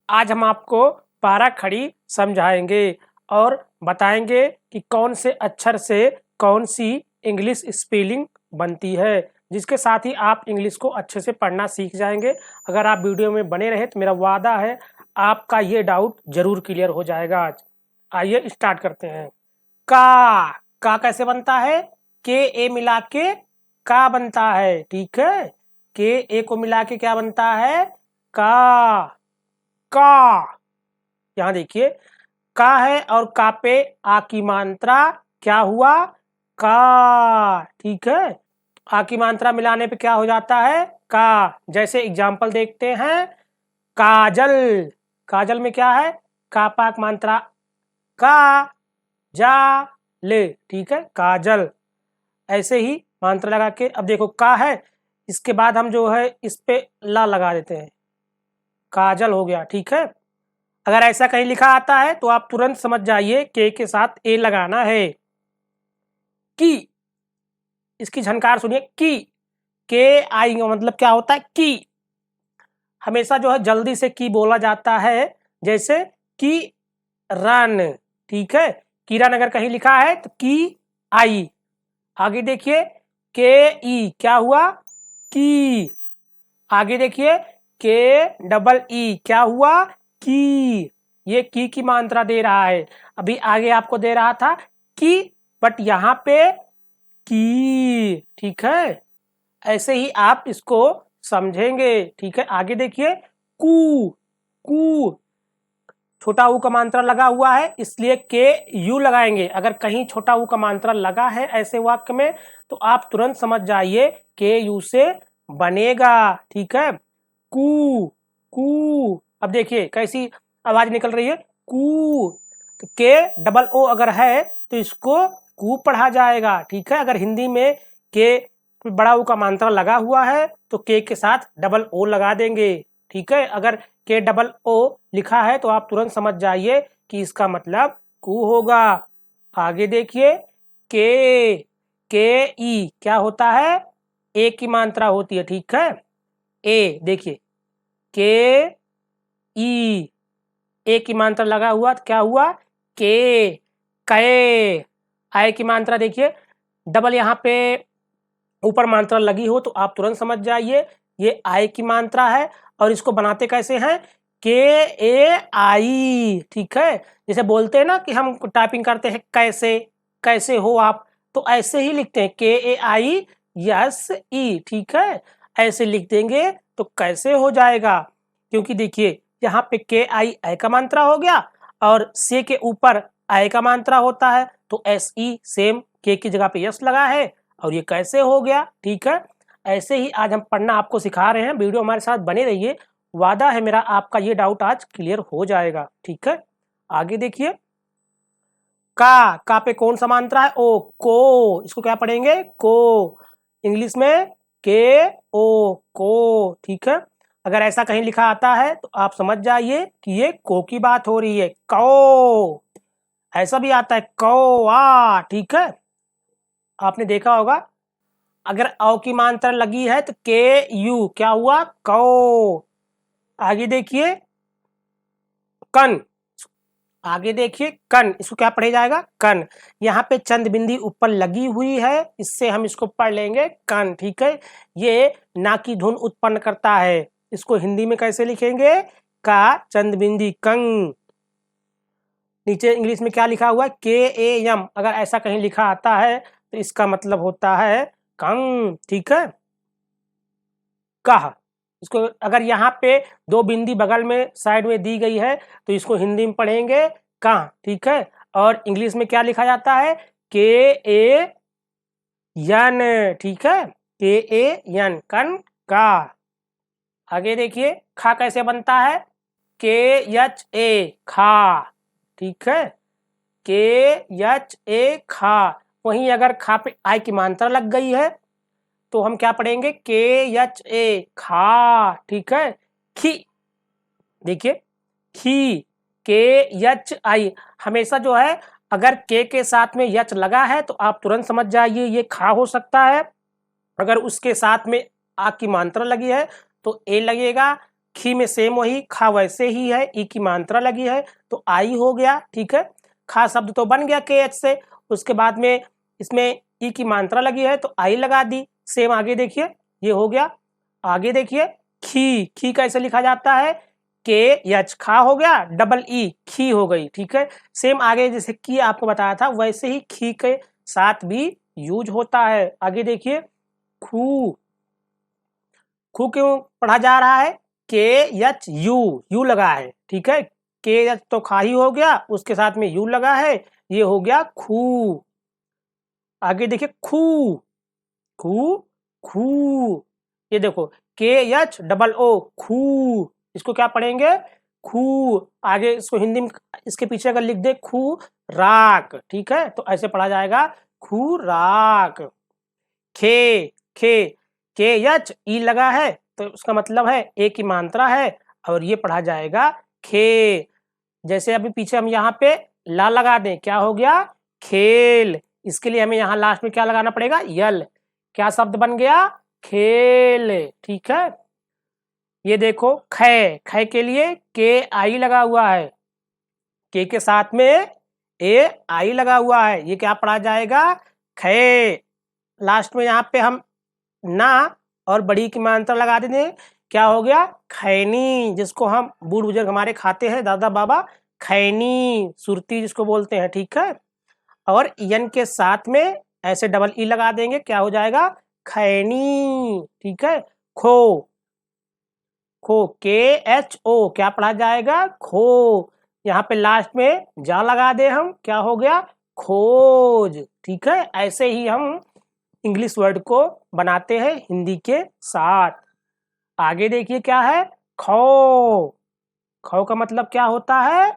आज हम आपको पारा खड़ी समझाएंगे और बताएंगे कि कौन से अक्षर से कौन सी इंग्लिश स्पेलिंग बनती है, जिसके साथ ही आप इंग्लिश को अच्छे से पढ़ना सीख जाएंगे। अगर आप वीडियो में बने रहे तो मेरा वादा है आपका ये डाउट जरूर क्लियर हो जाएगा। आज आइए स्टार्ट करते हैं। का कैसे बनता है? के ए मिला के का बनता है, ठीक है। के ए को मिला के क्या बनता है? का। यहाँ देखिए का है और का पे आ की मात्रा क्या हुआ? का, ठीक है। आ की मात्रा मिलाने पे क्या हो जाता है? का। जैसे एग्जाम्पल देखते हैं, काजल। काजल में क्या है? का पाक मात्रा का जा ले, ठीक है, काजल। ऐसे ही मात्रा लगा के अब देखो का है, इसके बाद हम जो है इस पे ला लगा देते हैं, काजल हो गया, ठीक है। अगर ऐसा कहीं लिखा आता है तो आप तुरंत समझ जाइए के साथ ए लगाना है। की, इसकी झनकार सुनिए, की। के आई का मतलब क्या होता है? की। हमेशा जो है जल्दी से की बोला जाता है, जैसे की रन, ठीक है। किरण अगर कहीं लिखा है तो की आई। आगे देखिए के ई क्या हुआ? की। आगे देखिए के डबल ई क्या हुआ? की। ये की मात्रा दे रहा है। अभी आगे आपको दे रहा था की, बट यहाँ पे की, ठीक है। ऐसे ही आप इसको समझेंगे, ठीक है। आगे देखिए कू। कू, छोटा ऊ का मात्रा लगा हुआ है इसलिए के यू लगाएंगे। अगर कहीं छोटा ऊ का मात्रा लगा है ऐसे वाक्य में तो आप तुरंत समझ जाइए के यू से बनेगा, ठीक है। कू। कू, अब देखिए कैसी आवाज निकल रही है, कू। तो के डबल ओ अगर है तो इसको कू पढ़ा जाएगा, ठीक है। अगर हिंदी में के बड़ा ऊ का मात्रा लगा हुआ है तो के साथ डबल ओ लगा देंगे, ठीक है। अगर के डबल ओ लिखा है तो आप तुरंत समझ जाइए कि इसका मतलब कू होगा। आगे देखिए के ई क्या होता है? ए की मात्रा होती है, ठीक है। ए देखिए के ई, ए की मात्रा लगा हुआ तो क्या हुआ? के। कै। आय की मात्रा देखिए डबल यहाँ पे ऊपर मात्रा लगी हो तो आप तुरंत समझ जाइए ये आय की मात्रा है। और इसको बनाते कैसे हैं? के ए आई, ठीक है। जैसे बोलते हैं ना कि हम टाइपिंग करते हैं कैसे, कैसे हो आप, तो ऐसे ही लिखते हैं के ए आई यस ई, ठीक है। ऐसे लिख देंगे तो कैसे हो जाएगा, क्योंकि देखिए यहाँ पे के आई आय का मात्रा हो गया और से के ऊपर आय का मात्रा होता है तो एस ई सेम के की जगह पे यस लगा है और ये कैसे हो गया, ठीक है। ऐसे ही आज हम पढ़ना आपको सिखा रहे हैं, वीडियो हमारे साथ बने रहिए। वादा है मेरा आपका ये डाउट आज क्लियर हो जाएगा, ठीक है। आगे देखिए का पे कौन सा मात्रा है? ओ, को। इसको क्या पढ़ेंगे? को। इंग्लिश में के ओ, को, ठीक है। अगर ऐसा कहीं लिखा आता है तो आप समझ जाइए कि ये को की बात हो रही है, कौ। ऐसा भी आता है कौआ, ठीक है। आपने देखा होगा अगर औ की मात्रा लगी है तो के यू क्या हुआ? कौ। आगे देखिए कन। आगे देखिए कन, इसको क्या पढ़ा जाएगा? कन। यहाँ पे चंद बिंदी ऊपर लगी हुई है, इससे हम इसको पढ़ लेंगे कन, ठीक है। ये ना की धुन उत्पन्न करता है, इसको हिंदी में कैसे लिखेंगे? का चंद बिंदी कंग। नीचे इंग्लिश में क्या लिखा हुआ है? के ए एम। अगर ऐसा कहीं लिखा आता है तो इसका मतलब होता है कंग, ठीक है। कह, इसको अगर यहाँ पे दो बिंदी बगल में साइड में दी गई है तो इसको हिंदी में पढ़ेंगे कह, ठीक है। और इंग्लिश में क्या लिखा जाता है? के ए यन, ठीक है। के ए यन, कन का। आगे देखिए खा कैसे बनता है? के एच ए खा, ठीक है। के एच ए खा। वहीं अगर खा पे आई की मात्रा लग गई है तो हम क्या पढ़ेंगे? के एच ए खा, ठीक है। खी, देखिए खी, के एच आई। हमेशा जो है अगर के साथ में यच लगा है तो आप तुरंत समझ जाइए ये खा हो सकता है। अगर उसके साथ में आ की मात्रा लगी है तो ए लगेगा, खी में सेम वही, खा वैसे ही है, ई की मात्रा लगी है तो आई हो गया, ठीक है। खा शब्द तो बन गया के एच से, उसके बाद में इसमें ई की मात्रा लगी है तो आई लगा दी। सेम आगे देखिए, ये हो गया। आगे देखिए, खी, खी कैसे लिखा जाता है, के एच खा हो गया, डबल ई खी हो गई, ठीक है। सेम आगे जैसे की आपको बताया था वैसे ही खी के साथ भी यूज होता है। आगे देखिए, खू, खू क्यों पढ़ा जा रहा है, के एच यू, यू लगा है, ठीक है। के एच तो खा ही हो गया, उसके साथ में यू लगा है, ये हो गया खू। आगे देखिए, खू, खू, खू, ये देखो के एच डबल ओ खू, इसको क्या पढ़ेंगे, खू। आगे इसको हिंदी में इसके पीछे अगर लिख दे खू राक, ठीक है, तो ऐसे पढ़ा जाएगा खू राक। खे, खे, के एच ई लगा है तो उसका मतलब है ए की मात्रा है और ये पढ़ा जाएगा खे। जैसे अभी पीछे हम यहाँ पे ला लगा दें, क्या हो गया, खेल। इसके लिए हमें यहाँ लास्ट में क्या लगाना पड़ेगा, यल। क्या शब्द बन गया, खेल, ठीक है। ये देखो, खे, खे के लिए के आई लगा हुआ है, के साथ में ए आई लगा हुआ है, ये क्या पढ़ा जाएगा, खे। लास्ट में यहाँ पे हम ना और बड़ी की मात्रा लगा देंगे, क्या हो गया, खैनी, जिसको हम बूढ़ बुजुर्ग हमारे खाते हैं, दादा बाबा, खैनी, सुरती जिसको बोलते हैं, ठीक है। और यन के साथ में ऐसे डबल ई लगा देंगे, क्या हो जाएगा, खैनी, ठीक है। खो, खो, के एच ओ क्या पढ़ा जाएगा, खो। यहाँ पे लास्ट में जा लगा दे हम, क्या हो गया, खोज, ठीक है। ऐसे ही हम इंग्लिश वर्ड को बनाते हैं हिंदी के साथ। आगे देखिए क्या है, खौ, खौ का मतलब क्या होता है,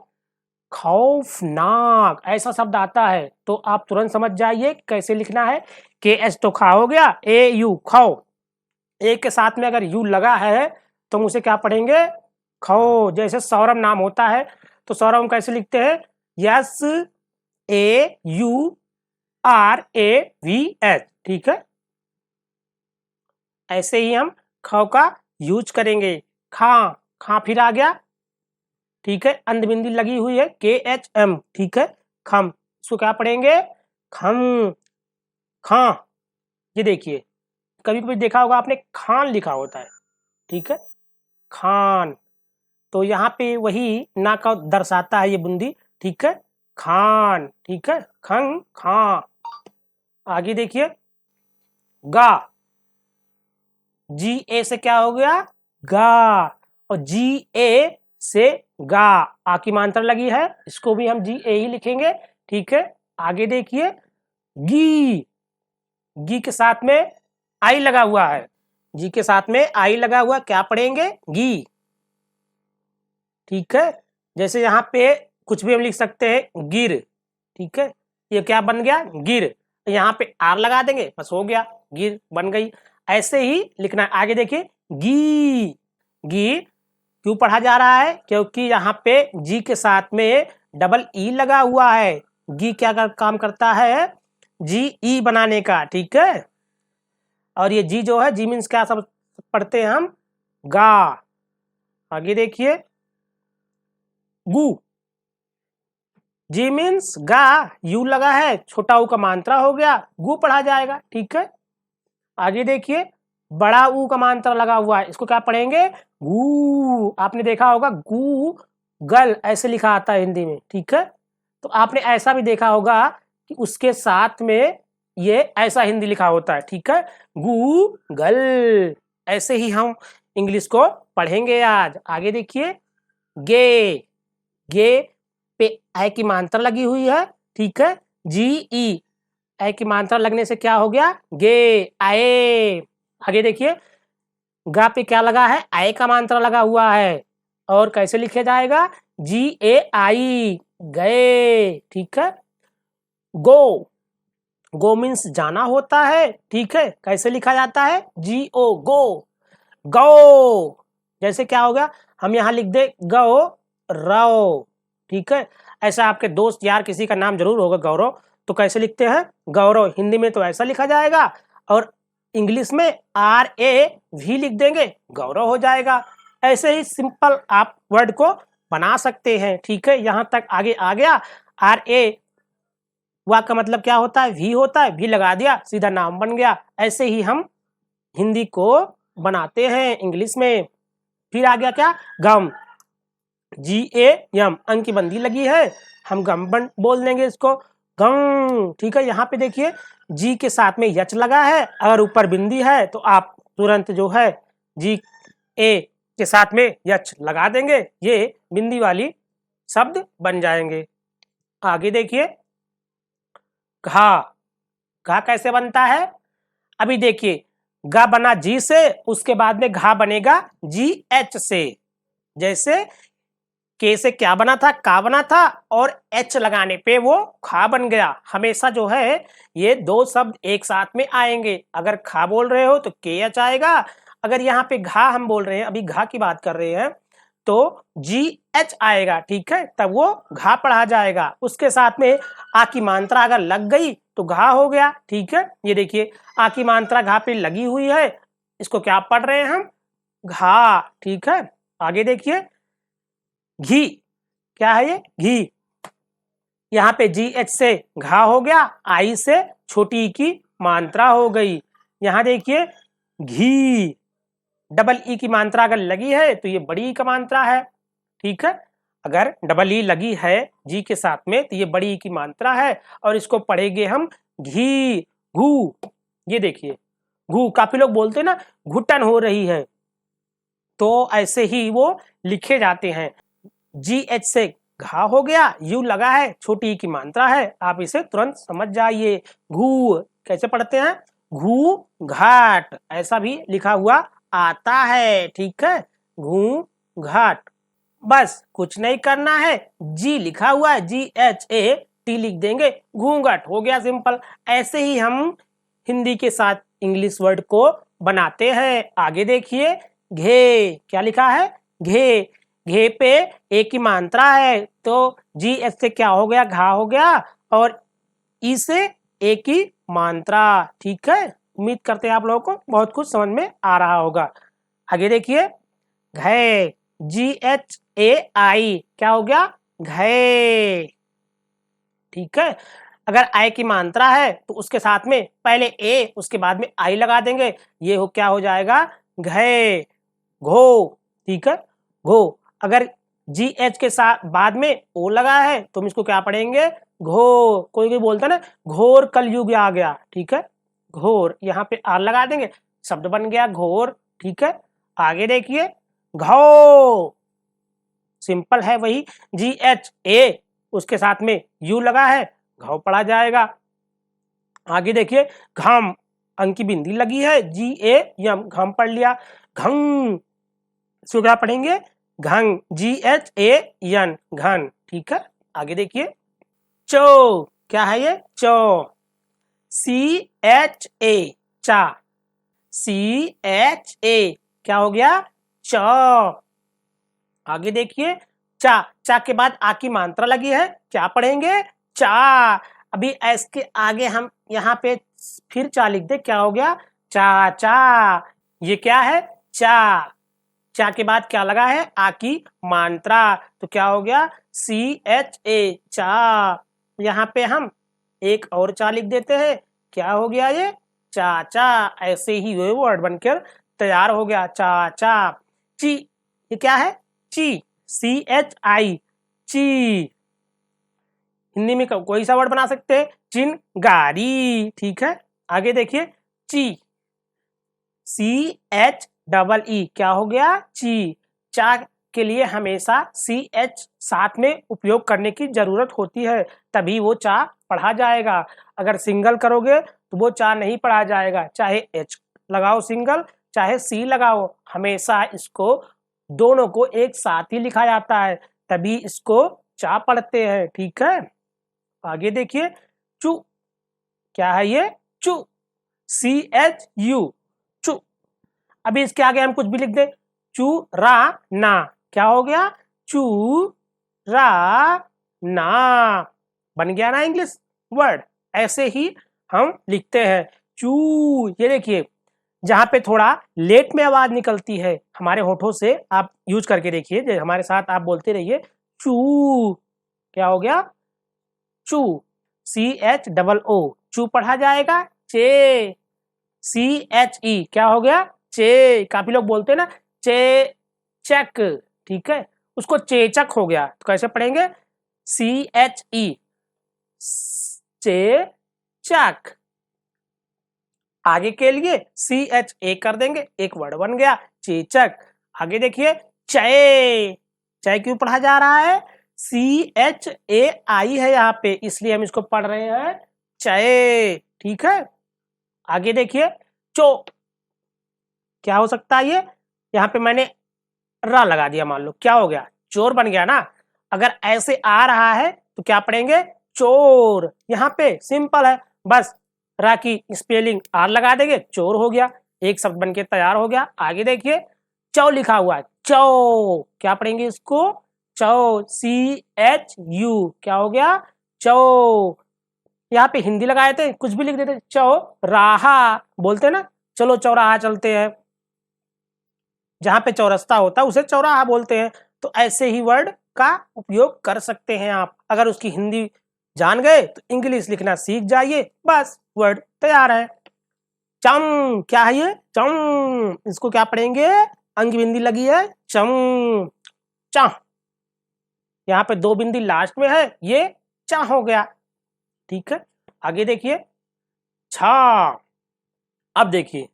खौफनाक, ऐसा शब्द आता है तो आप तुरंत समझ जाइए कैसे लिखना है। के एच तो खा हो गया, ए यू खौ, ए के साथ में अगर यू लगा है तो हम उसे क्या पढ़ेंगे, खौ। जैसे सौरभ नाम होता है तो सौरभ हम कैसे लिखते हैं, S A U R A V H, ठीक है। ऐसे ही हम खौ का यूज करेंगे। खा, खा फिर आ गया, ठीक है, अंधबिंदी लगी हुई है, के एच एम, ठीक है, खम। इसको क्या पढ़ेंगे, खम, खा। ये देखिए, कभी कभी देखा होगा आपने खान लिखा होता है, ठीक है, खान, तो यहाँ पे वही ना का दर्शाता है ये बूंदी, ठीक है, खान, ठीक है, खंग खा। आगे देखिए, गा, जी ए से क्या हो गया, गा, और जी ए से गा, आ की मात्रा लगी है, इसको भी हम जी ए ही लिखेंगे, ठीक है। आगे देखिए, गी, गी के साथ में आई लगा हुआ है, जी के साथ में आई लगा हुआ, क्या पढ़ेंगे, गी, ठीक है। जैसे यहाँ पे कुछ भी हम लिख सकते हैं, गिर, ठीक है, ये क्या बन गया, गिर, यहाँ पे आर लगा देंगे, बस हो गया, गिर बन गई। ऐसे ही लिखना है। आगे देखिए, गी, गी क्यों पढ़ा जा रहा है, क्योंकि यहाँ पे जी के साथ में डबल ई लगा हुआ है। गी क्या काम करता है, जी ई बनाने का, ठीक है। और ये जी जो है, जी मीन्स क्या सब पढ़ते हैं हम, गा। आगे देखिए, गु, जी मीन्स गा, यू लगा है, छोटा ऊ का मात्रा हो गया, गु पढ़ा जाएगा, ठीक है। आगे देखिए, बड़ा ऊ का मात्रा लगा हुआ है, इसको क्या पढ़ेंगे, गू। आपने देखा होगा गू गल ऐसे लिखा आता है हिंदी में, ठीक है। तो आपने ऐसा भी देखा होगा कि उसके साथ में ये ऐसा हिंदी लिखा होता है, ठीक है, गू गल। ऐसे ही हम इंग्लिश को पढ़ेंगे आज। आगे देखिए, गे, गे पे आई की मात्रा लगी हुई है, ठीक है, जी ई, आई की मात्रा लगने से क्या हो गया, गे, आए। आगे देखिए, गा पे क्या लगा है, आए का मात्रा लगा हुआ है, और कैसे लिखे जाएगा, जी ए आई, गए, ठीक है। गो, गो मीन्स जाना होता है, ठीक है, कैसे लिखा जाता है, जी ओ, गो, गो। जैसे क्या होगा, हम यहाँ लिख दे गो रो, ठीक है। ऐसा आपके दोस्त यार किसी का नाम जरूर होगा गौरव, तो कैसे लिखते हैं, गौरव। हिंदी में तो ऐसा लिखा जाएगा, और इंग्लिश में आर ए भी लिख देंगे, गौरव हो जाएगा। ऐसे ही सिंपल आप वर्ड को बना सकते हैं। ठीक है, यहाँ तक आगे आ गया। RA वाक का मतलब क्या होता है? वी होता है, वी लगा दिया, सीधा नाम बन गया। ऐसे ही हम हिंदी को बनाते हैं इंग्लिश में। फिर आ गया क्या? गम, GAM, अंक की बंदी लगी है, हम गम बोल देंगे इसको, गम। ठीक है, यहाँ पे देखिए जी के साथ में यच लगा है, अगर ऊपर बिंदी है तो आप तुरंत जो है GA के साथ में यच लगा देंगे, ये बिंदी वाली शब्द बन जाएंगे। आगे देखिए, घा, घा कैसे बनता है? अभी देखिए, गा बना जी से, उसके बाद में घा बनेगा GH से। जैसे के से क्या बना था? का बना था, और H लगाने पे वो खा बन गया। हमेशा जो है ये दो शब्द एक साथ में आएंगे। अगर खा बोल रहे हो तो KH आएगा, अगर यहाँ पे घा हम बोल रहे हैं, अभी घा की बात कर रहे हैं, तो GH आएगा। ठीक है, तब वो घा पढ़ा जाएगा। उसके साथ में आ की मात्रा अगर लग गई तो घा हो गया। ठीक है, ये देखिए आ की मात्रा घा पे लगी हुई है, इसको क्या पढ़ रहे हैं हम? घा। ठीक है, आगे देखिए, घी, क्या है ये? घी। यहाँ पे GH से घा हो गया, आई से छोटी की मात्रा हो गई। यहाँ देखिए घी, डबल ई की मात्रा अगर लगी है तो ये बड़ी ई का मात्रा है। ठीक है, अगर डबल ई लगी है जी के साथ में तो ये बड़ी ई की मात्रा है, और इसको पढ़ेंगे हम घी, घू। ये देखिए घू, काफी लोग बोलते हैं ना घुटन हो रही है, तो ऐसे ही वो लिखे जाते हैं। GH से घा हो गया, यू लगा है, छोटी की मात्रा है, आप इसे तुरंत समझ जाइए। घू कैसे पढ़ते हैं? घू घाट, ऐसा भी लिखा हुआ आता है। ठीक है, घू घाट। बस कुछ नहीं करना है, जी लिखा हुआ है, GHAT लिख देंगे, घूंघट हो गया, सिंपल। ऐसे ही हम हिंदी के साथ इंग्लिश वर्ड को बनाते हैं। आगे देखिए, घे, क्या लिखा है? घे, घे पे एक की मात्रा है, तो GH से क्या हो गया? घा हो गया, और ई से एक की मात्रा। ठीक है, उम्मीद करते हैं आप लोगों को बहुत कुछ समझ में आ रहा होगा। आगे देखिए, घे, GHAI, क्या हो गया? घे। ठीक है, अगर आई की मात्रा है तो उसके साथ में पहले ए, उसके बाद में आई लगा देंगे, ये हो क्या हो जाएगा? घे, घो। ठीक है, घो। अगर GH के साथ बाद में ओ लगा है तो हम इसको क्या पढ़ेंगे? घो। कोई कोई बोलता है ना घोर कलयुग आ गया। ठीक है, घोर, यहाँ पे आर लगा देंगे, शब्द बन गया घोर। ठीक है, आगे देखिए, घो, सिंपल है वही, GHA, उसके साथ में यू लगा है, घाव पढ़ा जाएगा। आगे देखिए, घाम, अंक की बिंदी लगी है, GAM, घाम पढ़ लिया। घंग, इसको क्या पढ़ेंगे? घंग, GHAN, घन। ठीक है, आगे देखिए, चो, क्या है ये? चो, CHA, चा, CHA, क्या हो गया? च। आगे देखिए, चा, चा के बाद आ की मात्रा लगी है, क्या पढ़ेंगे? चा। अभी एस के आगे हम यहाँ पे फिर चा लिख दे, क्या हो गया? चा, चा। ये क्या है? चा। चा के बाद क्या लगा है? आ की मात्रा, तो क्या हो गया? CHA, चा। यहाँ पे हम एक और चा लिख देते हैं, क्या हो गया ये? चाचा। ऐसे ही वो वर्ड बनकर तैयार हो गया, चाचा। ची, ये क्या है? ची, CHI, ची। हिंदी में कोई सा वर्ड बना सकते हैं? चिनगारी। ठीक है, आगे देखिए, ची, CHEE, क्या हो गया? ची। चा के लिए हमेशा CH साथ में उपयोग करने की जरूरत होती है, तभी वो चा पढ़ा जाएगा। अगर सिंगल करोगे तो वो चा नहीं पढ़ा जाएगा, चाहे H लगाओ सिंगल, चाहे C लगाओ, हमेशा इसको दोनों को एक साथ ही लिखा जाता है, तभी इसको चा पढ़ते हैं। ठीक है, आगे देखिए, चू, क्या है ये? चू, CHU, चू। अभी इसके आगे हम कुछ भी लिख दे, चू रा ना, क्या हो गया? चू रा ना, बन गया ना इंग्लिश वर्ड। ऐसे ही हम लिखते हैं, चू। ये देखिए, जहां पे थोड़ा लेट में आवाज निकलती है हमारे होठों से, आप यूज करके देखिए, जो हमारे साथ आप बोलते रहिए, चू। क्या हो गया? चू। CHOO, चू पढ़ा जाएगा। चे। CHE, क्या हो गया? चे। काफी लोग बोलते हैं ना चे चक, ठीक है, उसको चेचक हो गया, तो कैसे पढ़ेंगे? CHE, चे चक। आगे के लिए CHA कर देंगे, एक वर्ड बन गया चेचक। आगे देखिए, चय। चय क्यों पढ़ा जा रहा है? CHAI है यहाँ पे, इसलिए हम इसको पढ़ रहे हैं चय, ठीक है। आगे देखिए, चो। क्या हो सकता है ये? यहाँ पे मैंने रा लगा दिया, मान लो क्या हो गया? चोर बन गया ना। अगर ऐसे आ रहा है तो क्या पढ़ेंगे? चोर। यहाँ पे सिंपल है, बस रा की स्पेलिंग आर लगा देंगे, चोर हो गया, एक शब्द बन के तैयार हो गया। आगे देखिए, चौ लिखा हुआ है, चौ। क्या पढ़ेंगे इसको? चौ। CHU, क्या हो गया? चौ। यहाँ पे हिंदी लगाए थे, कुछ भी लिख देते, चौराहा बोलते ना, चलो चौराहा चलते हैं। जहां पे चौरस्ता होता है उसे चौराहा बोलते हैं। तो ऐसे ही वर्ड का उपयोग कर सकते हैं आप। अगर उसकी हिंदी जान गए तो इंग्लिश लिखना सीख जाइए, बस वर्ड तैयार है। चम। क्या है ये? चम। इसको क्या पढ़ेंगे? अंग बिंदी लगी है, चम। चा। यहाँ पे दो बिंदी लास्ट में है, ये चा हो गया, ठीक है। आगे देखिए, छा। अब देखिए,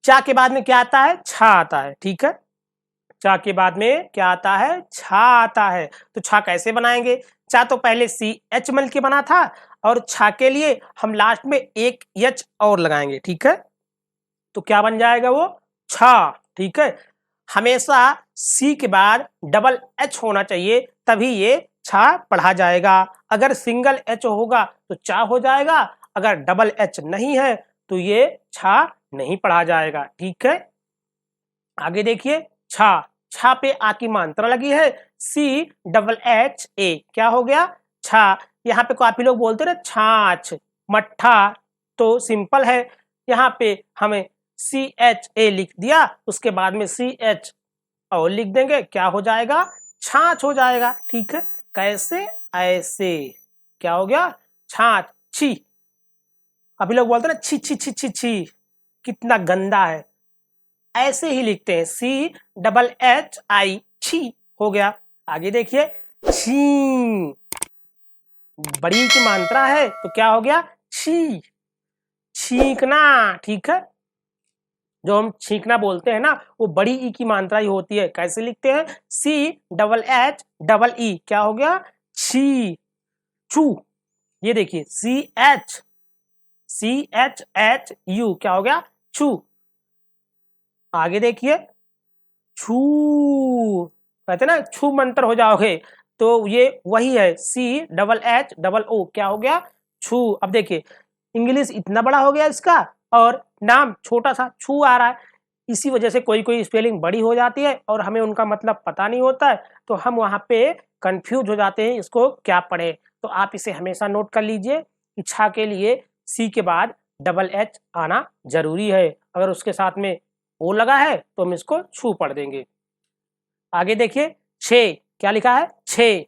चा के बाद में क्या आता है? छा आता है, ठीक है। चा के बाद में क्या आता है? छा आता है। तो छा कैसे बनाएंगे? चा तो पहले CH मिल के बना था, और छा के लिए हम लास्ट में एक H और लगाएंगे, ठीक है। तो क्या बन जाएगा वो? छा, ठीक है। हमेशा C के बाद डबल H होना चाहिए, तभी ये छा पढ़ा जाएगा। अगर सिंगल H होगा तो चा हो जाएगा, अगर डबल H नहीं है तो ये छा नहीं पढ़ा जाएगा, ठीक है। आगे देखिए, छा। छा पे आ की मात्रा लगी है, CHHA, क्या हो गया? छा। यहाँ पे काफी लोग बोलते ना छाछ, मट्ठा, तो सिंपल है, यहाँ पे हमें CHA लिख दिया, उसके बाद में CH और लिख देंगे, क्या हो जाएगा? छाछ हो जाएगा, ठीक है। कैसे? ऐसे। क्या हो गया? छाछ। छी। अभी लोग बोलते ना छी छी छी छी छी, कितना गंदा है, ऐसे ही लिखते हैं, CHHI, छी हो गया। आगे देखिए, छी। बड़ी की मात्रा है तो क्या हो गया? छी। छींकना, ठीक है। जो हम छींकना बोलते हैं ना, वो बड़ी ई की मात्रा ही होती है। कैसे लिखते हैं? CHHEE, क्या हो गया? छी। छू। ये देखिए, CHU, क्या हो गया? छू। आगे देखिए, छू। कहते ना छू मंतर हो जाओगे, तो ये वही है, CHHO, क्या हो गया? छू। अब देखिए, इंग्लिश इतना बड़ा हो गया इसका, और नाम छोटा सा छू आ रहा है। इसी वजह से कोई कोई स्पेलिंग बड़ी हो जाती है और हमें उनका मतलब पता नहीं होता है, तो हम वहाँ पे कंफ्यूज हो जाते हैं, इसको क्या पढ़े। तो आप इसे हमेशा नोट कर लीजिए, इच्छा के लिए C के बाद डबल H आना जरूरी है। अगर उसके साथ में ओ लगा है तो हम इसको छू पढ़ देंगे। आगे देखिए, छे। क्या लिखा है? छे।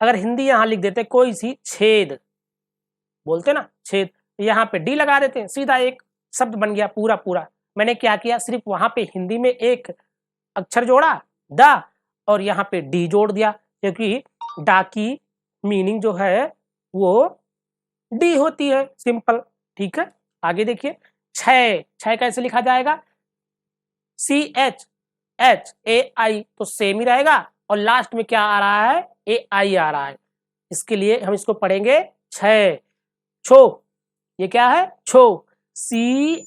अगर हिंदी यहाँ लिख देते कोई सी, छेद बोलते ना, छेद, यहाँ पे डी लगा देते हैं, सीधा एक शब्द बन गया पूरा पूरा। मैंने क्या किया, सिर्फ वहां पे हिंदी में एक अक्षर जोड़ा, दा, और यहाँ पे डी जोड़ दिया, क्योंकि डा की मीनिंग जो है वो डी होती है, सिंपल, ठीक है। आगे देखिए, छय। छय कैसे लिखा जाएगा? CHHAI, तो सेम ही रहेगा, और लास्ट में क्या आ रहा है? AI आ रहा है, इसके लिए हम इसको पढ़ेंगे छय। छो। ये क्या है? छो। CHHO,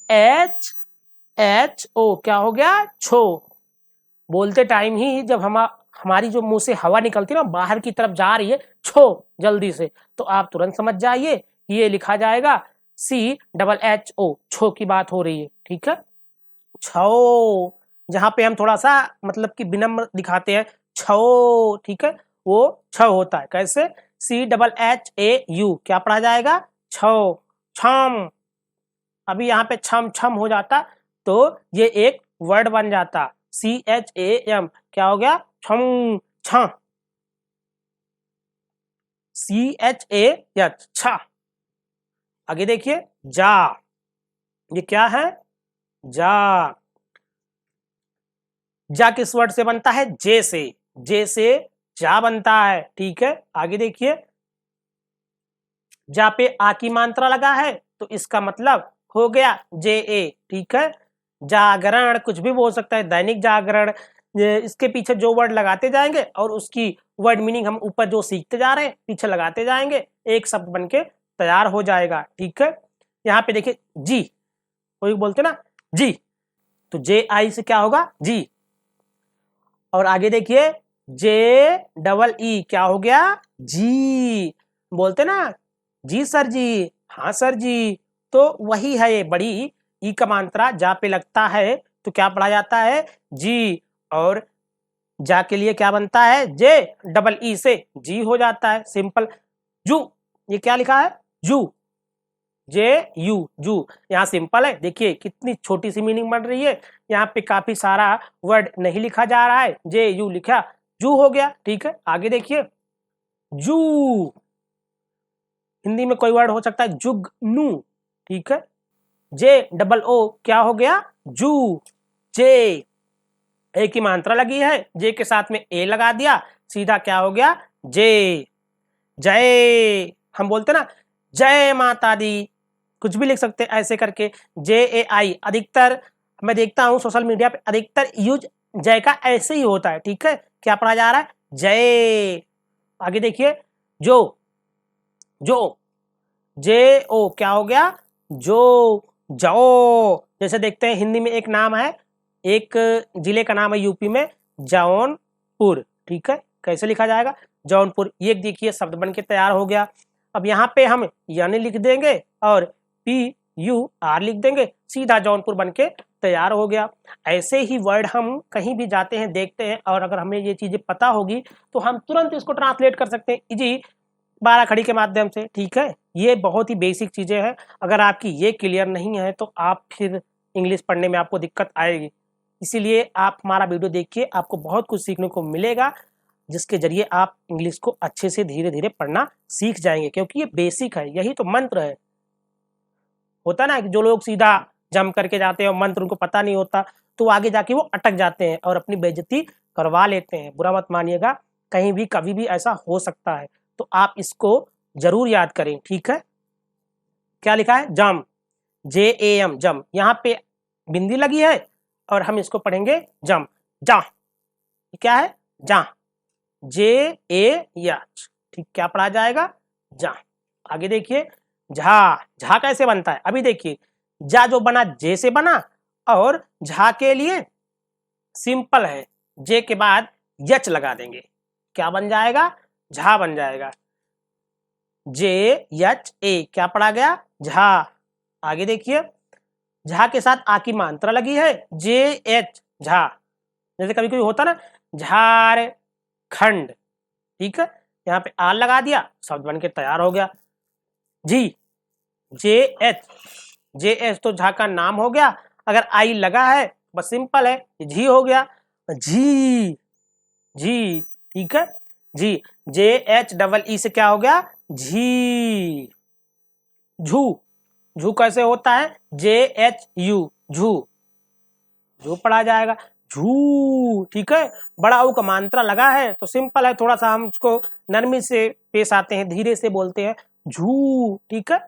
क्या हो गया? छो। बोलते टाइम ही जब हमारी जो मुंह से हवा निकलती है ना, बाहर की तरफ जा रही है, छो जल्दी से, तो आप तुरंत समझ जाइए कि ये लिखा जाएगा CHHO, छो की बात हो रही है, ठीक है। छो, जहां पे हम थोड़ा सा मतलब कि विनम्र दिखाते हैं, छो, ठीक है, वो छ होता है। कैसे? CHHAU, क्या पढ़ा जाएगा? छो। छम। अभी यहाँ पे छम छम हो जाता तो ये एक वर्ड बन जाता, CHAM, क्या हो गया, छम छ, CHAH, छ। आगे देखिए जा, ये क्या है, जा। जा किस वर्ड से बनता है, जे से जा बनता है, ठीक है। आगे देखिए, जा पे आ की मात्रा लगा है तो इसका मतलब हो गया JA, ठीक है। जागरण कुछ भी बोल सकता है, दैनिक जागरण, इसके पीछे जो वर्ड लगाते जाएंगे और उसकी वर्ड मीनिंग हम ऊपर जो सीखते जा रहे हैं पीछे लगाते जाएंगे, एक शब्द बनके तैयार हो जाएगा, ठीक है। यहाँ पे देखिए जी, कोई बोलते ना जी, तो JI से क्या होगा, जी। और आगे देखिए JEE, क्या हो गया, जी। बोलते ना जी सर जी, हाँ सर जी, तो वही है, ये बड़ी ई का मात्रा जा पे लगता है तो क्या पढ़ा जाता है, जी। और जा के लिए क्या बनता है, JEE से जी हो जाता है, सिंपल। जू, ये क्या लिखा है, जू, JU, जू। यहाँ सिंपल है, देखिए कितनी छोटी सी मीनिंग बन रही है। यहाँ पे काफी सारा वर्ड नहीं लिखा जा रहा है, JU लिखा, जू हो गया, ठीक है। आगे देखिए जू, हिंदी में कोई वर्ड हो सकता है जुगनू, ठीक है। JOO, क्या हो गया, जू, जे। ए की मात्रा लगी है, जे के साथ में ए लगा दिया, सीधा क्या हो गया, जे। जय, हम बोलते ना जय माता दी, कुछ भी लिख सकते हैं ऐसे करके, JAI। अधिकतर मैं देखता हूँ सोशल मीडिया पे अधिकतर यूज जय का ऐसे ही होता है, ठीक है। क्या पढ़ा जा रहा है, जय। आगे देखिए जो, JO, क्या हो गया, जो, जाओ। जैसे देखते हैं हिंदी में एक नाम है, एक जिले का नाम है यूपी में, जौनपुर, ठीक है। कैसे लिखा जाएगा, जौनपुर। ये देखिए शब्द बन के तैयार हो गया। अब यहाँ पे हम यानी लिख देंगे और PUR लिख देंगे, सीधा जौनपुर बन के तैयार हो गया। ऐसे ही वर्ड हम कहीं भी जाते हैं देखते हैं और अगर हमें ये चीजें पता होगी तो हम तुरंत इसको ट्रांसलेट कर सकते हैं इजी 12 खड़ी के माध्यम से, ठीक है। ये बहुत ही बेसिक चीजें हैं, अगर आपकी ये क्लियर नहीं है तो आप फिर इंग्लिश पढ़ने में आपको दिक्कत आएगी। इसीलिए आप हमारा वीडियो देखिए, आपको बहुत कुछ सीखने को मिलेगा जिसके जरिए आप इंग्लिश को अच्छे से धीरे धीरे पढ़ना सीख जाएंगे, क्योंकि ये बेसिक है, यही तो मंत्र है। होता ना कि जो लोग सीधा जम करके जाते हैं और मंत्र उनको पता नहीं होता तो आगे जाके वो अटक जाते हैं और अपनी बेइज्जती करवा लेते हैं। बुरा मत मानिएगा, कहीं भी कभी भी ऐसा हो सकता है, तो आप इसको जरूर याद करें, ठीक है। क्या लिखा है, जम, JAM, जम। यहाँ पे बिंदी लगी है और हम इसको पढ़ेंगे जम, जा। क्या है, जा, JAH, ठीक। क्या पढ़ा जाएगा, जा। आगे देखिए झा, झा कैसे बनता है, अभी देखिए जा जो बना जे से बना और झा के लिए सिंपल है, जे के बाद यच लगा देंगे, क्या बन जाएगा, झा बन जाएगा, JHA, क्या पढ़ा गया, झा। आगे देखिए झा के साथ आ की मात्रा लगी है, JH, झा। जैसे कभी कभी होता ना झारखंड, ठीक है, यहाँ पे आ लगा दिया, शब्द बन के तैयार हो गया, जी, JH तो झा का नाम हो गया, अगर आई लगा है बस सिंपल है, झी हो गया, जी, जी, ठीक है, जी। JHEE से क्या हो गया, झी। झू, झू कैसे होता है, JHU, झू, झू पढ़ा जाएगा, झू, ठीक है। बड़ा ऊ का मात्रा लगा है तो सिंपल है, थोड़ा सा हम उसको नरमी से पेश आते हैं, धीरे से बोलते हैं, झू, ठीक है।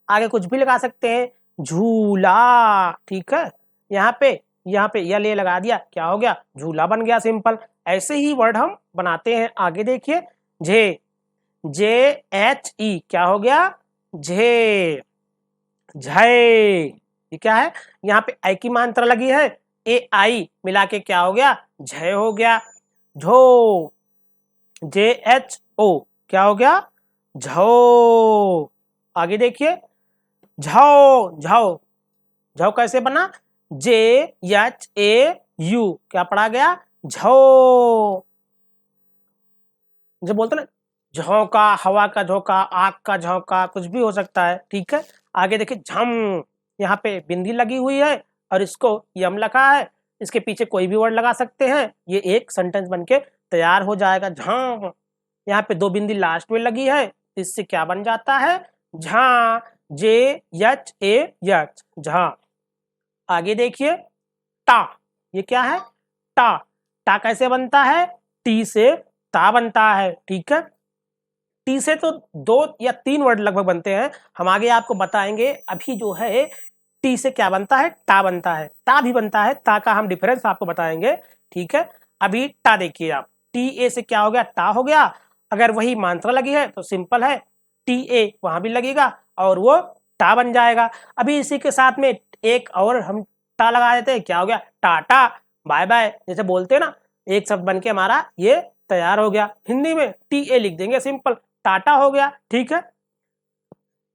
आगे कुछ भी लगा सकते हैं, झूला, ठीक है। यहाँ पे या ले लगा दिया, क्या हो गया, झूला बन गया, सिंपल। ऐसे ही वर्ड हम बनाते हैं। आगे देखिए झे, JHE, क्या हो गया, झे, झय। ये क्या है, यहाँ पे आई की मात्रा लगी है, AI मिला के क्या हो गया, झय हो गया, झो, JHO, क्या हो गया, झो। आगे देखिए झौ, झौ, झौ कैसे बना, JHAU, क्या पढ़ा गया, झौ। जो बोलते ना झोंका, हवा का झोंका, आग का झोंका, कुछ भी हो सकता है, ठीक है। आगे देखिए झम, यहाँ पे बिंदी लगी हुई है और इसको यम लगा है, इसके पीछे कोई भी वर्ड लगा सकते हैं, ये एक सेंटेंस बनके तैयार हो जाएगा। झां, यहाँ पे दो बिंदी लास्ट में लगी है, इससे क्या बन जाता है, झा, जे एच ए एच, झा। आगे देखिए टा, ये क्या है, टा। टा कैसे बनता है, टी से ता बनता है, ठीक है। टी से तो 2 या 3 वर्ड लगभग बनते हैं, हम आगे आपको बताएंगे। अभी जो है टी से क्या बनता है, टा बनता है, ता भी बनता है, ता का हम डिफरेंस आपको बताएंगे, ठीक है। अभी टा देखिए आप, टी ए से क्या हो गया, टा हो गया। अगर वही मात्रा लगी है तो सिंपल है, टी ए वहां भी लगेगा और वो टा बन जाएगा। अभी इसी के साथ में एक और हम टा लगा देते हैं, क्या हो गया, टाटा, बाय बाय, जैसे बोलते हैं ना, एक शब्द बन के हमारा ये तैयार हो गया। हिंदी में टी ए लिख देंगे, सिंपल, टाटा हो गया, ठीक है।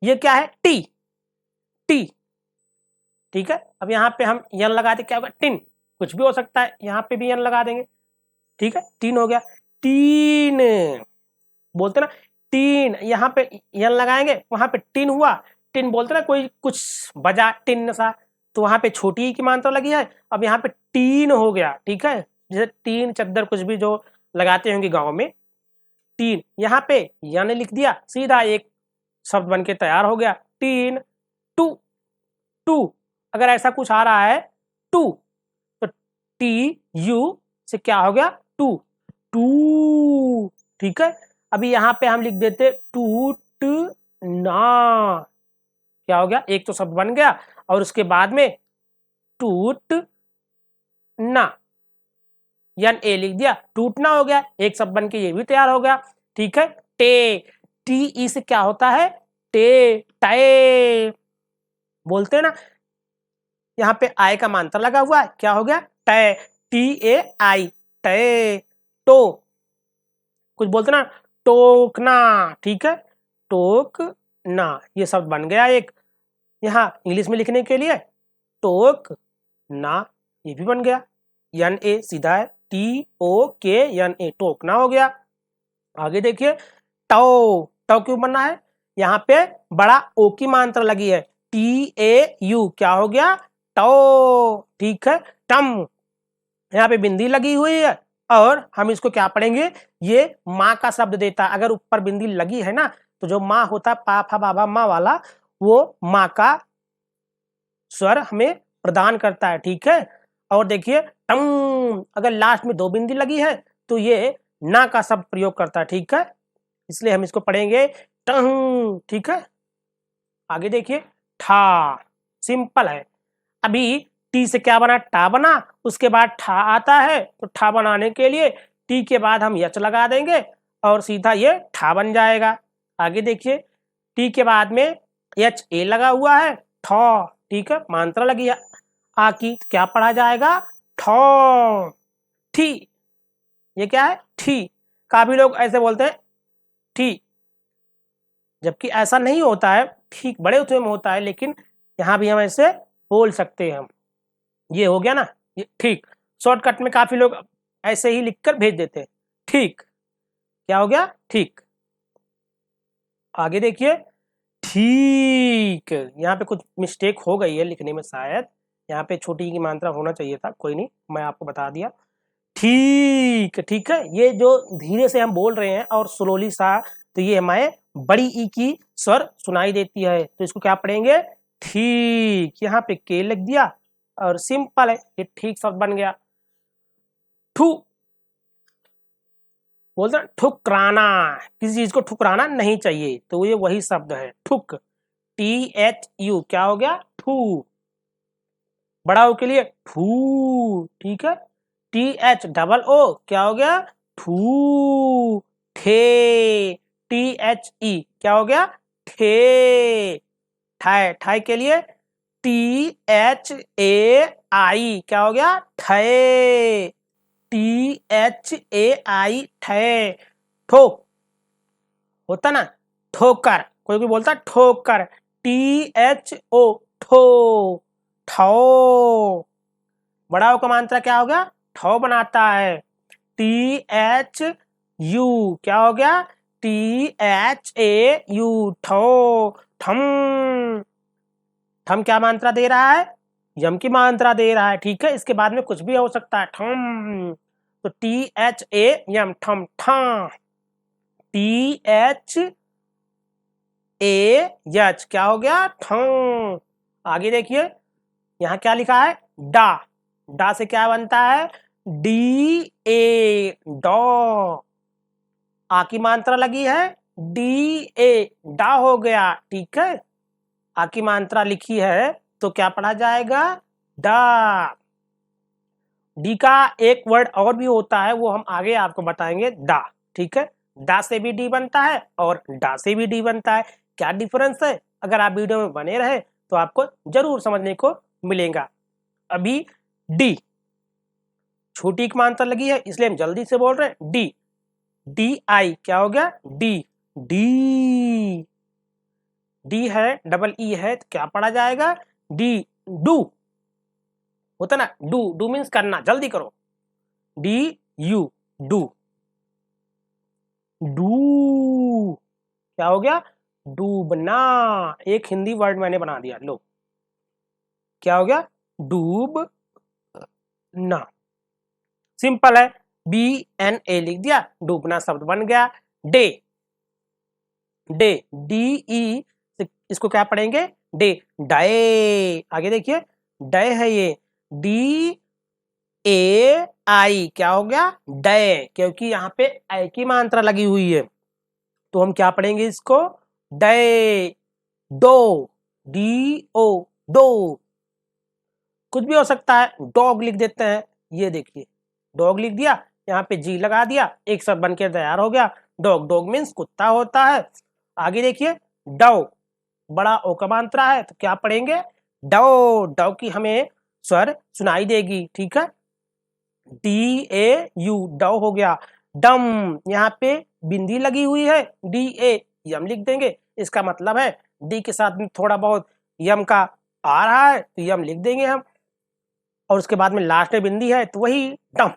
ये क्या है, टी, टी, ठीक है। अब यहाँ पे हम यन लगा दे, क्या होगा, टिन, कुछ भी हो सकता है, यहाँ पे भी यन लगा देंगे, ठीक है, टीन हो गया। टीन बोलते ना, टीन, यहाँ पे यन लगाएंगे, वहां पे टिन हुआ, टिन बोलते ना, कोई कुछ बजा टिन सा, तो वहां पे छोटी की मात्रा लगी है, अब यहाँ पे टीन हो गया, ठीक है। जैसे टीन चद्दर कुछ भी जो लगाते होंगे गाँव में, टीन, यहाँ पे यन लिख दिया, सीधा एक शब्द बन के तैयार हो गया, टीन। टू, टू, अगर ऐसा कुछ आ रहा है टू, तो टी यू से क्या हो गया, टू, टू, ठीक है। अभी यहाँ पे हम लिख देते टूट ना, क्या हो गया, एक तो शब्द बन गया और उसके बाद में टूट ना, यन ए लिख दिया, टूटना हो गया, एक शब्द बन के ये भी तैयार हो गया, ठीक है। टे, टी ई से क्या होता है, टे, टे, बोलते हैं ना, यहाँ पे आई का मात्रा लगा हुआ है, क्या हो गया, टे, टी ए आई, टे। टो, कुछ बोलते ना, टोकना, ठीक है, टोकना, ये शब्द बन गया एक। यहाँ इंग्लिश में लिखने के लिए टोक ना, ये भी बन गया, एन ए सीधा है, टी ओ के एन ए, टोकना हो गया। आगे देखिए टो, टो क्यों बनना है, यहाँ पे बड़ा ओ की मात्रा लगी है, टी ए यू, क्या हो गया, टो, ठीक है। टम, यहाँ पे बिंदी लगी हुई है और हम इसको क्या पढ़ेंगे, ये माँ का शब्द देता है। अगर ऊपर बिंदी लगी है ना, तो जो माँ होता है, पा फा बाबा माँ वाला, वो माँ का स्वर हमें प्रदान करता है, ठीक है। और देखिए टंग, अगर लास्ट में 2 बिंदी लगी है तो ये ना का शब्द प्रयोग करता है, ठीक है, इसलिए हम इसको पढ़ेंगे टंग, ठीक है। आगे देखिए ठा, सिंपल है। अभी टी से क्या बना, टा बना, उसके बाद ठा आता है, तो ठा बनाने के लिए टी के बाद हम यच लगा देंगे और सीधा ये ठा बन जाएगा। आगे देखिए टी के बाद में एच ए लगा हुआ है, ठौ, ठीक है, मात्रा लगी है आ की, तो क्या पढ़ा जाएगा, ठौ, ठी, ये क्या है, ठी। काफी लोग ऐसे बोलते हैं ठी, जबकि ऐसा नहीं होता है, ठीक बड़े उत्सव में होता है, लेकिन यहाँ भी हम ऐसे बोल सकते हैं हम। ये हो गया ना, ये ठीक, शॉर्टकट में काफी लोग ऐसे ही लिखकर भेज देते हैं, ठीक, क्या हो गया, ठीक। आगे देखिए ठीक, यहाँ पे कुछ मिस्टेक हो गई है लिखने में, शायद यहाँ पे छोटी की मात्रा होना चाहिए था, कोई नहीं, मैं आपको बता दिया, ठीक, ठीक है। ये जो धीरे से हम बोल रहे हैं और स्लोली सा, तो ये हमारे बड़ी ई की स्वर सुनाई देती है, तो इसको क्या पढ़ेंगे, ठीक, यहाँ पे के लिख दिया और सिंपल है, ये ठीक शब्द बन गया। ठू, बोलते हैं ठुकराना, किसी चीज को ठुकराना नहीं चाहिए, तो ये वही शब्द है, ठुक, टी एच यू, क्या हो गया, ठू, बड़ा ओ के लिए ठू, ठीक है। टी एच डबल ओ, क्या हो गया, ठू, ठे, टी एच ई, क्या हो गया, ठे, ठाई, ठाई के लिए टी एच ए आई, क्या हो गया, ठे, टी एच ए आई, ठे। ठो होता ना, ठोकर, कोई बोलता ठोकर, टी एच ओ, ठो, ठो, बड़ा ओ का मात्रा क्या हो गया, ठो बनाता है, टी एच यू, क्या हो गया, टी एच ए यू, ठो, ठम, ठम क्या मात्रा दे रहा है? यम की मात्रा दे रहा है, ठीक है। इसके बाद में कुछ भी हो सकता है, ठम, तो THAM, ठम, ठा, THAH क्या हो गया? ठम। आगे देखिए, यहाँ क्या लिखा है? डा, डा से क्या बनता है? DA, डॉ। आ की मात्रा लगी है, DA, डा हो गया, ठीक है। आ की मात्रा लिखी है तो क्या पढ़ा जाएगा? डा। डी का एक वर्ड और भी होता है, वो हम आगे आपको बताएंगे, डा, ठीक है। डा से भी डी बनता है और डा से भी डी बनता है। क्या डिफरेंस है? अगर आप वीडियो में बने रहे तो आपको जरूर समझने को मिलेगा। अभी डी, छोटी की मात्रा लगी है इसलिए हम जल्दी से बोल रहे हैं, डी, DI क्या हो गया? डी, डी, डी है, डबल ई है तो क्या पढ़ा जाएगा? डी, डू, होता ना, डू, डू मीन्स करना, जल्दी करो, DU, डू, डू क्या हो गया? डूबना। एक हिंदी वर्ड मैंने बना दिया, लो, क्या हो गया? डूब ना, सिंपल है, BNA लिख दिया, डूबना शब्द बन गया। डे, डे, DE, इसको क्या पढ़ेंगे? Day, day. आगे देखिए, डे है ये, DAI क्या हो गया? डे, क्योंकि यहाँ पे आई की मात्रा लगी हुई है तो हम क्या पढ़ेंगे इसको? Day, do, DO, do. कुछ भी हो सकता है, डॉग लिख देते हैं, ये देखिए, डॉग लिख दिया, यहाँ पे जी लगा दिया, एक शब्द बन के तैयार हो गया, डॉग। डॉग मीन्स कुत्ता होता है। आगे देखिए, डव, बड़ा ओ का मात्रा है तो क्या पढ़ेंगे? डव, डव की हमें स्वर सुनाई देगी, ठीक है। DAU, डव हो गया। डम, यहाँ पे बिंदी लगी हुई है, DA, यम लिख देंगे, इसका मतलब है डी के साथ में थोड़ा बहुत यम का आ रहा है तो यम लिख देंगे हम, और उसके बाद में लास्ट में बिंदी है तो वही डम।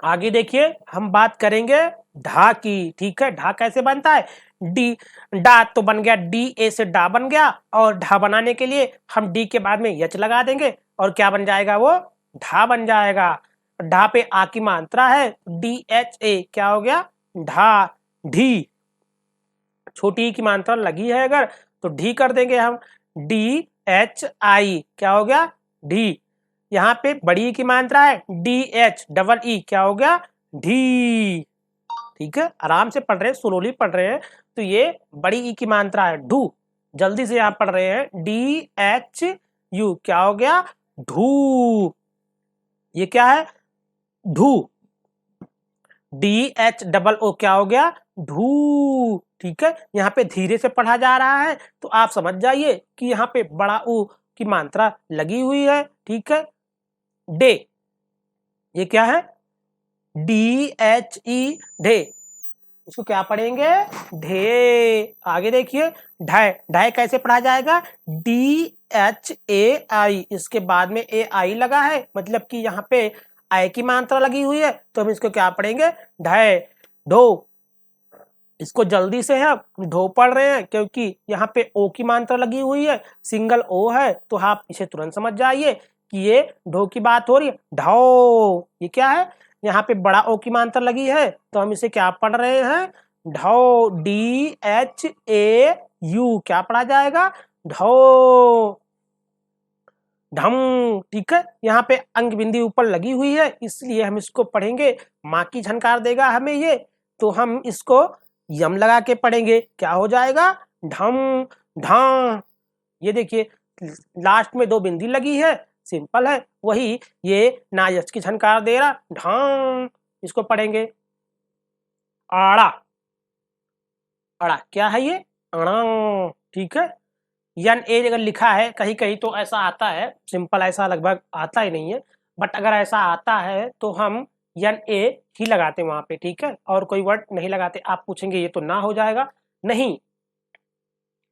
आगे देखिए, हम बात करेंगे ढा की, ठीक है। ढा कैसे बनता है? डी, डा तो बन गया, DA से डा बन गया, और ढा बनाने के लिए हम डी के बाद में यच लगा देंगे और क्या बन जाएगा? वो ढा बन जाएगा। ढा पे आ की मात्रा है, DHA क्या हो गया? ढा, ढी, छोटी की मात्रा लगी है अगर तो ढी कर देंगे हम, DHI क्या हो गया? ढी। यहाँ पे बड़ी की मात्रा है, DH, डबल E क्या हो गया? ढी, ठीक है। आराम से पढ़ रहे हैं, स्लोली पढ़ रहे हैं तो ये बड़ी ई की मात्रा है, ढू। जल्दी से यहाँ पढ़ रहे हैं, DHU क्या हो गया? ढू। ये क्या है? ढू। DHOO क्या हो गया? ढू, ठीक है। यहाँ पे धीरे से पढ़ा जा रहा है तो आप समझ जाइए कि यहाँ पे बड़ा ऊ की मात्रा लगी हुई है, ठीक है। डे, ये क्या है? DHE, ढे, इसको क्या पढ़ेंगे? ढे। आगे देखिए, ढाई, ढाई कैसे पढ़ा जाएगा? DHAI, इसके बाद में AI लगा है, मतलब कि यहाँ पे आई की मात्रा लगी हुई है तो हम इसको क्या पढ़ेंगे? ढाई, ढो। इसको जल्दी से हम ढो पढ़ रहे हैं क्योंकि यहाँ पे ओ की मात्रा लगी हुई है, सिंगल ओ है तो आप इसे तुरंत समझ जाइए कि ये ढो की बात हो रही है। ढो, ये क्या है? यहाँ पे बड़ा ओ की मात्रा लगी है तो हम इसे क्या पढ़ रहे हैं? ढो, DHAU क्या पढ़ा जाएगा? ढो, ढम, ठीक है। यहाँ पे अंग बिंदी ऊपर लगी हुई है इसलिए हम इसको पढ़ेंगे, माँ की झनकार देगा हमें ये, तो हम इसको यम लगा के पढ़ेंगे, क्या हो जाएगा? ढम, ढा। ये देखिए, लास्ट में दो बिंदी लगी है, सिंपल है, वही ये ना यच की झनकार दे रहा, ढा। इसको पढ़ेंगे आड़ा, अड़ा क्या है ये? अड़ा, ठीक है। यन ए अगर लिखा है कहीं कहीं तो ऐसा आता है, सिंपल ऐसा लगभग आता ही नहीं है, बट अगर ऐसा आता है तो हम यन ए ही लगाते हैं वहां पे, ठीक है, और कोई वर्ड नहीं लगाते। आप पूछेंगे ये तो ना हो जाएगा, नहीं,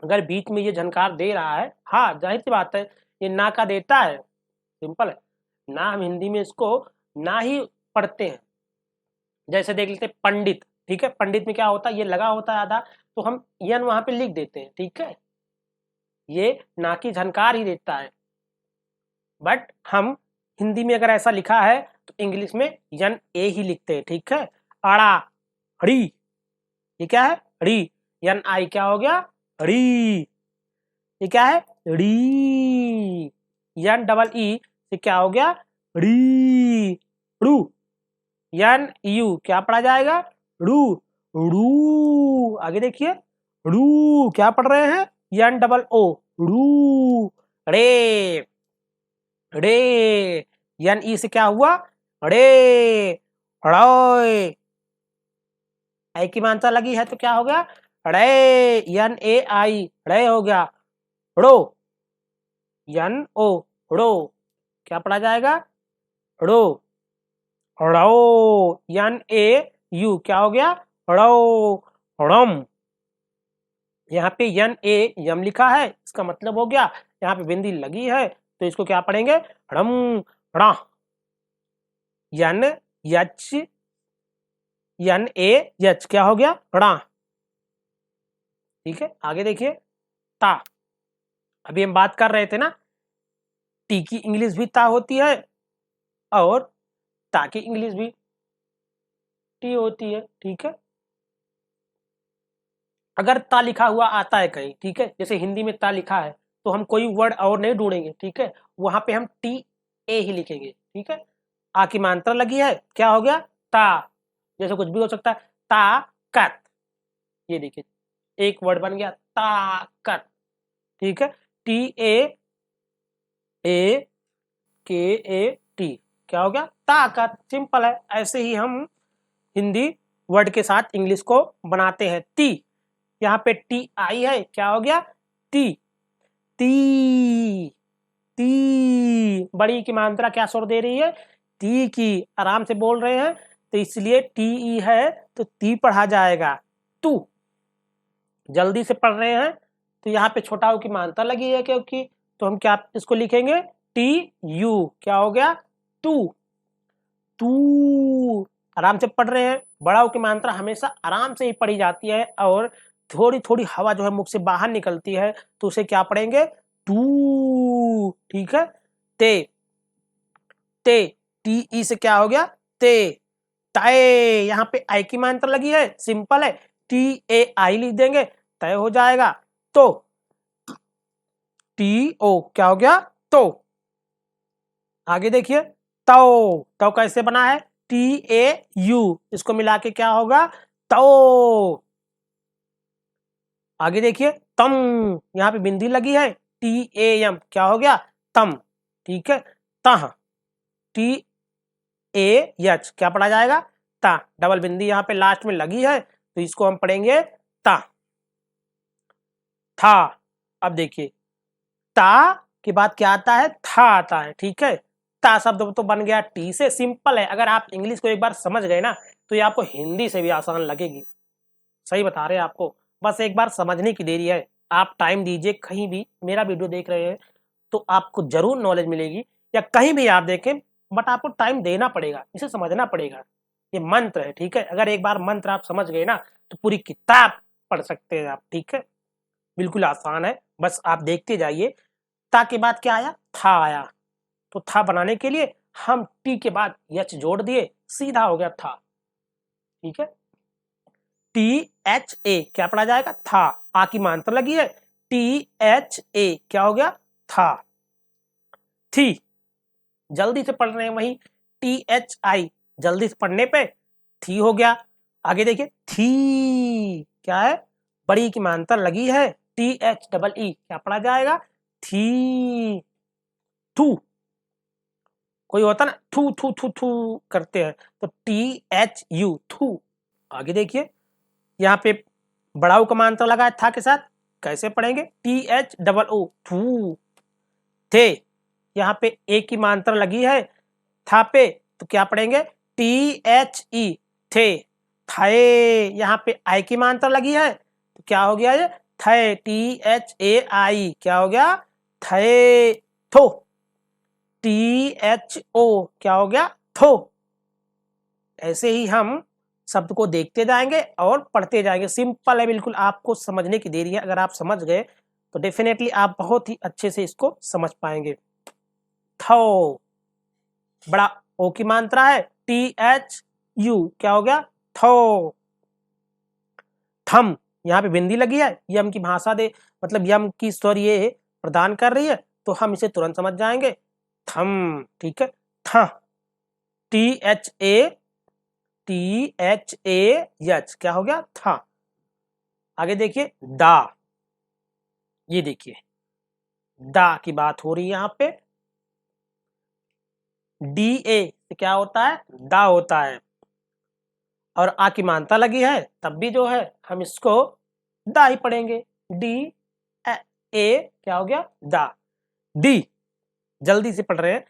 अगर बीच में ये झनकार दे रहा है, हाँ जाहिर सी बात है ये ना का देता है, सिंपल है। ना हम हिंदी में इसको ना ही पढ़ते हैं, जैसे देख लेते पंडित, ठीक है, पंडित में क्या होता है? ये लगा होता है आधा तो हम यन वहां पे लिख देते हैं, ठीक है। ये ना की झनकार ही देता है। बट हम हिंदी में अगर ऐसा लिखा है तो इंग्लिश में यन ए ही लिखते हैं, ठीक है। अड़ा, ड़ी, ये क्या है, ड़ी। यन आई क्या हो गया, ड़ी। ये क्या है, ड़ी। यन डबल ई से क्या हो गया, ड़ी, रू। यन यू क्या पढ़ा जाएगा, रू, रू। आगे देखिए, रू क्या पढ़ रहे हैं, यन डबल ओ, रू। रे, रे। यन ई से क्या हुआ, रे, ड़ोय। आई की मात्रा लगी है तो क्या हो गया, रे। यन ए आई, रे हो गया। रो, यन ओ, रो क्या पढ़ा जाएगा, रो, रो। यन ए यू क्या हो गया, रो, रम। यहाँ पे यन ए यम लिखा है, इसका मतलब हो गया यहाँ पे बिंदी लगी है तो इसको क्या पढ़ेंगे, रम, रा। यन यच, यन ए यच क्या हो गया, रा। ठीक है, आगे देखिए, ता। अभी हम बात कर रहे थे ना, टी की इंग्लिश भी ता होती है और ता की इंग्लिश भी टी होती है, ठीक है। अगर ता लिखा हुआ आता है कहीं, ठीक है, जैसे हिंदी में ता लिखा है तो हम कोई वर्ड और नहीं ढूंढेंगे, ठीक है, वहां पे हम टी ए ही लिखेंगे, ठीक है। आ की मात्रा लगी है, क्या हो गया, ता। जैसे कुछ भी हो सकता है, ताकत। ये देखिए, एक वर्ड बन गया, ताकत, ठीक है। टी ए ए के ए टी क्या हो गया, ताकत। सिंपल है, ऐसे ही हम हिंदी वर्ड के साथ इंग्लिश को बनाते हैं। ती, यहाँ पे टी आई है, क्या हो गया, ती, ती, ती। बड़ी की मात्रा क्या स्वर दे रही है, ती की। आराम से बोल रहे हैं तो इसलिए टी ई है तो ती पढ़ा जाएगा, तू। जल्दी से पढ़ रहे हैं तो यहाँ पे छोटा ऊ की मात्रा लगी है क्योंकि, तो हम क्या इसको लिखेंगे, टी यू क्या हो गया, टू, तू। आराम से पढ़ रहे हैं, बड़ा ऊ की मात्रा हमेशा आराम से ही पढ़ी जाती है और थोड़ी थोड़ी हवा जो है मुख से बाहर निकलती है तो उसे क्या पढ़ेंगे, तू, ठीक है। ते, ते, टी ई से क्या हो गया, ते, तय। यहाँ पे आई की मात्रा लगी है, सिंपल है, टी ए आई लिख देंगे, तय हो जाएगा। तो टी ओ क्या हो गया, तो। आगे देखिए, तो, तो कैसे बना है, टी ए यू, इसको मिला के क्या होगा, तो। आगे देखिए, तम, यहाँ पे बिंदी लगी है, टी ए एम क्या हो गया, तम, ठीक है। तह, टी ए एच क्या पढ़ा जाएगा, ता। डबल बिंदी यहाँ पे लास्ट में लगी है तो इसको हम पढ़ेंगे ता, था। अब देखिए, ता के बाद क्या आता है, था आता है, ठीक है। ता शब्द तो बन गया टी से, सिंपल है। अगर आप इंग्लिश को एक बार समझ गए ना तो ये आपको हिंदी से भी आसान लगेगी, सही बता रहे हैं आपको। बस एक बार समझने की देरी है। आप टाइम दीजिए, कहीं भी मेरा वीडियो देख रहे हैं तो आपको जरूर नॉलेज मिलेगी, या कहीं भी आप देखें, बट आपको टाइम देना पड़ेगा, इसे समझना पड़ेगा। ये मंत्र है, ठीक है। अगर एक बार मंत्र आप समझ गए ना तो पूरी किताब पढ़ सकते हैं आप, ठीक है। बिल्कुल आसान है, बस आप देखते जाइए। ता के बाद क्या आया, था आया, तो था बनाने के लिए हम टी के बाद एच जोड़ दिए, सीधा हो गया था, ठीक है। टी एच ए क्या पढ़ा जाएगा, था। आ की मात्रा लगी है, टी एच ए क्या हो गया, था, थी। जल्दी से पढ़ रहे हैं वही, टी एच आई जल्दी से पढ़ने पे थी हो गया। आगे देखिए, थी क्या है, बड़ी की मात्रा लगी है, टी एच डबल ई क्या पढ़ा जाएगा, थी, थू। कोई होता ना थू थू थू थू करते हैं तो टी एच यू, थू। आगे देखिए, यहाँ पे बड़ाऊ का मात्रा लगा है था के साथ, कैसे पढ़ेंगे, टी एच डबल ओ, थू, थे। यहाँ पे ए की मात्रा लगी है था पे तो क्या पढ़ेंगे, टी एच ई, थे, थे। यहाँ पे आई की मात्रा लगी है तो क्या हो गया, ये थे, टी एच ए आई क्या हो गया, थे, थो, टी एच ओ क्या हो गया, थो। ऐसे ही हम शब्द को देखते जाएंगे और पढ़ते जाएंगे, सिंपल है बिल्कुल। आपको समझने की देरी है, अगर आप समझ गए तो डेफिनेटली आप बहुत ही अच्छे से इसको समझ पाएंगे। थो, बड़ा ओ की मात्रा है, THU, क्या हो गया, थो। थम, यहाँ पे बिंदी लगी है, यम की भाषा दे, मतलब यम की स्वर ये प्रदान कर रही है, तो हम इसे तुरंत समझ जाएंगे, थम, ठीक है। थ, THATHAH, क्या हो गया, था। आगे देखिए दा, ये देखिए दा की बात हो रही है यहाँ पे, DA से क्या होता है, दा होता है, और आ की मानता लगी है, तब भी जो है हम इसको दा ही पढ़ेंगे, DA, क्या हो गया, दा। डी, जल्दी से पढ़ रहे हैं,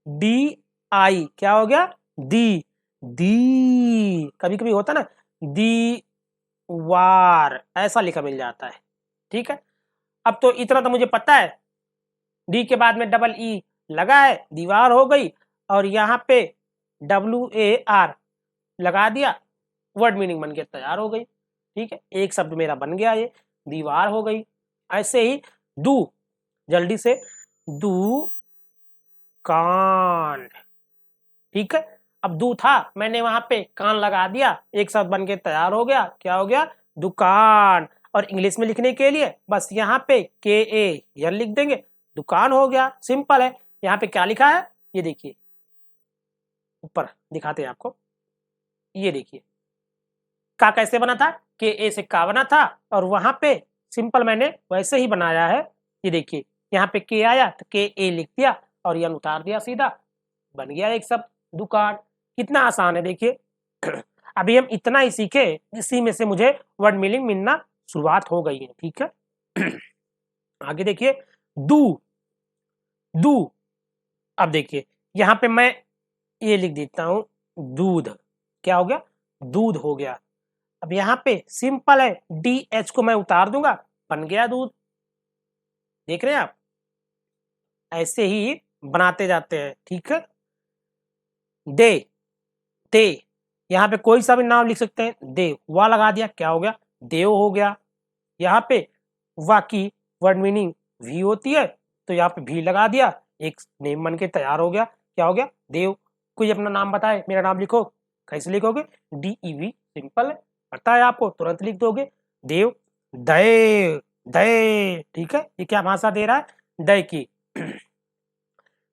DI, क्या हो गया, दी। कभी कभी होता ना, दीवार, ऐसा लिखा मिल जाता है, ठीक है। अब तो इतना तो मुझे पता है, डी के बाद में डबल ई लगा है, दीवार हो गई, और यहाँ पे WAR लगा दिया, वर्ड मीनिंग बन के तैयार हो गई, ठीक है। एक शब्द मेरा बन गया, ये दीवार हो गई। ऐसे ही दू, जल्दी से, दुकान, ठीक है। अब दू था, मैंने वहां पे कान लगा दिया, एक शब्द बन के तैयार हो गया, क्या हो गया, दुकान। और इंग्लिश में लिखने के लिए बस यहाँ पे KA लिख देंगे, दुकान हो गया, सिंपल है। यहाँ पे क्या लिखा है, ये देखिए, ऊपर दिखाते हैं आपको, ये देखिए का कैसे बना था, KA से का बना था, और वहां पे सिंपल मैंने वैसे ही बनाया है, ये देखिए यहाँ पे K आया तो KA लिख दिया और यन उतार दिया, सीधा बन गया एक शब्द, दुकान। कितना आसान है देखिए। अभी हम इतना ही सीखे, इसी में से मुझे वर्ड मीनिंग मिलना शुरुआत हो गई है, ठीक है। आगे देखिए दू, अब देखिए यहाँ पे मैं ये लिख देता हूं, दूध, क्या हो गया, दूध हो गया। अब यहाँ पे सिंपल है, DH को मैं उतार दूंगा, बन गया दूध। देख रहे हैं आप, ऐसे ही बनाते जाते हैं, ठीक है। दे, ते, यहाँ पे कोई सा भी नाम लिख सकते हैं, देव, वाह लगा दिया, क्या हो गया, देव हो गया। यहाँ पे वाह की वर्ड मीनिंग भी होती है, तो यहाँ पे भी लगा दिया, एक नेम बन के तैयार हो गया, क्या हो गया, देव। कोई अपना नाम बताए, मेरा नाम लिखो, कैसे लिखोगे, DEV, सिंपल है, पता है आपको, तुरंत लिख दोगे, देव। दय, दय, ठीक है, ये क्या भाषा दे रहा है, दय की।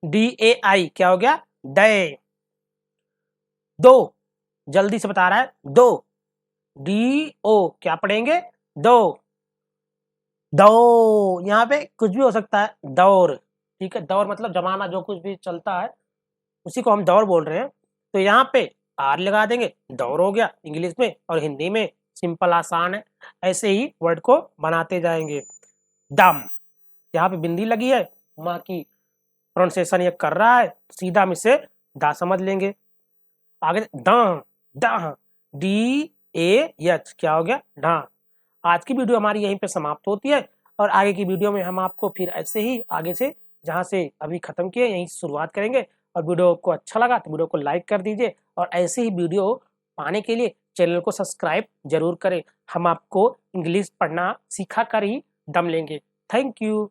DAI, क्या हो गया, दय। दो, जल्दी से बता रहा है, दो, DO, क्या पढ़ेंगे, दो, दो, यहाँ पे कुछ भी हो सकता है, दौर, ठीक है, दौर मतलब जमाना, जो कुछ भी चलता है उसी को हम दौर बोल रहे हैं। तो यहाँ पे R लगा देंगे, दौर हो गया इंग्लिश में, और हिंदी में सिंपल आसान है। ऐसे ही वर्ड को बनाते जाएंगे। दम, यहाँ पे बिंदी लगी है, माँ की प्रोनाउंसिएशन ये कर रहा है, सीधा हम इसे दा समझ लेंगे। आगे द, DAH, क्या हो गया, ढा। आज की वीडियो हमारी यहीं पे समाप्त होती है, और आगे की वीडियो में हम आपको फिर ऐसे ही आगे से जहाँ से अभी खत्म किए यहीं से शुरुआत करेंगे। और वीडियो को अच्छा लगा तो वीडियो को लाइक कर दीजिए, और ऐसे ही वीडियो पाने के लिए चैनल को सब्सक्राइब जरूर करें। हम आपको इंग्लिश पढ़ना सिखा कर ही दम लेंगे। Thank you.